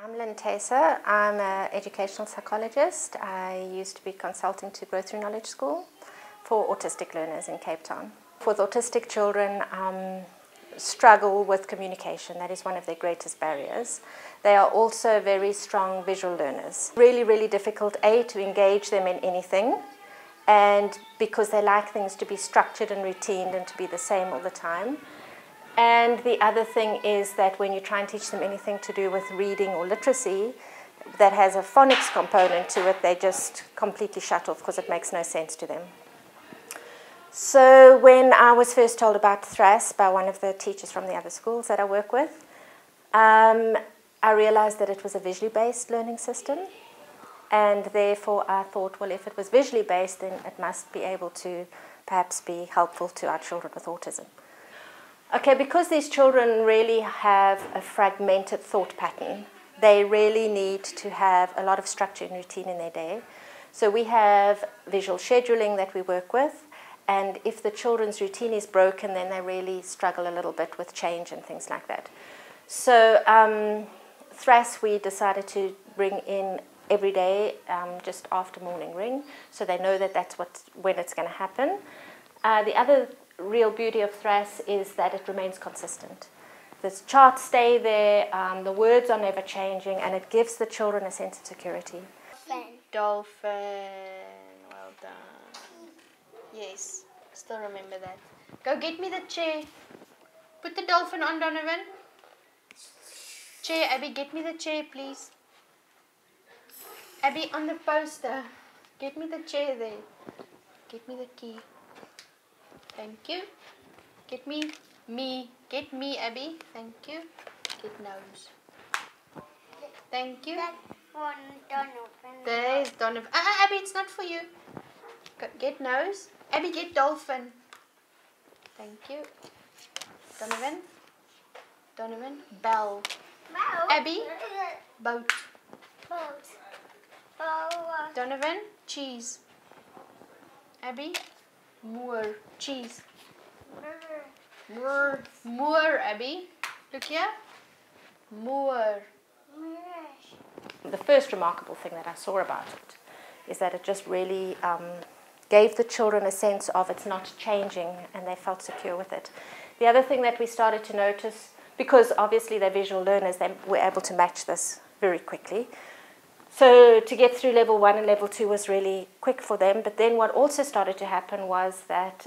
I'm Lyn Thijsse. I'm an educational psychologist. I used to be consulting to Growth Through Knowledge School for autistic learners in Cape Town. With autistic children, struggle with communication. That is one of their greatest barriers. They are also very strong visual learners. Really, really difficult, to engage them in anything, and because they like things to be structured and routined and to be the same all the time. And the other thing is that when you try and teach them anything to do with reading or literacy that has a phonics component to it, they just completely shut off because it makes no sense to them. So when I was first told about THRASS by one of the teachers from the other schools that I work with, I realized that it was a visually based learning system, and therefore I thought, well, if it was visually based, then it must be able to perhaps be helpful to our children with autism. Okay, because these children really have a fragmented thought pattern, they really need to have a lot of structure and routine in their day. So we have visual scheduling that we work with, and if the children's routine is broken, then they really struggle a little bit with change and things like that. So THRASS, we decided to bring in every day just after morning ring, so they know that that's when it's going to happen. The other real beauty of THRASS is that it remains consistent. The charts stay there, the words are never changing, and it gives the children a sense of security. Dolphin, well done. Yes, still remember that. Go get me the chair. Put the dolphin on, Donovan. Chair, Abby, get me the chair, please. Abby, on the poster. Get me the chair there. Get me the key. Thank you. Get me, Abby. Thank you. Get nose. Thank you. That one, Donovan. There's Donovan. Abby, it's not for you. Get nose. Abby, get dolphin. Thank you. Donovan. Donovan. Bell. Boat. Abby. Boat. Boat. Donovan. Cheese. Abby. Moor. Cheese. Moor. Moor, Abby. Look here. Moor. The first remarkable thing that I saw about it is that it just really gave the children a sense of it's not changing, and they felt secure with it. The other thing that we started to notice, because obviously they're visual learners, they were able to match this very quickly. So to get through level 1 and level 2 was really quick for them. But then what also started to happen was that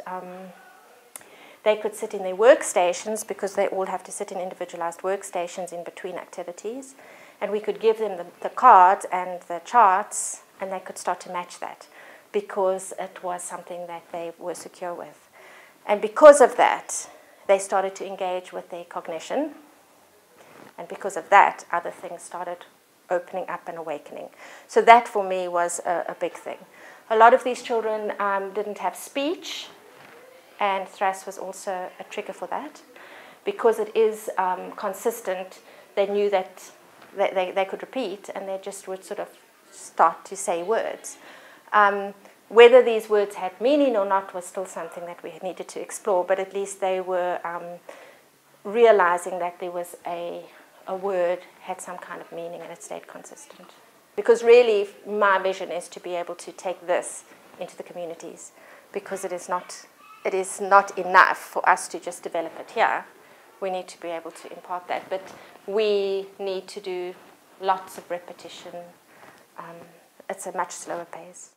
they could sit in their workstations, because they all have to sit in individualized workstations in between activities. And we could give them the cards and the charts, and they could start to match that, because it was something that they were secure with. And because of that, they started to engage with their cognition. And because of that, other things started opening up and awakening. So that for me was a big thing. A lot of these children didn't have speech, and THRASS was also a trigger for that. Because it is consistent, they knew that they could repeat, and they just would sort of start to say words. Whether these words had meaning or not was still something that we needed to explore, but at least they were realizing that there was a word had some kind of meaning, and it stayed consistent. Because really, my vision is to be able to take this into the communities, because it is not enough for us to just develop it here. We need to be able to impart that, but we need to do lots of repetition. It's a much slower pace.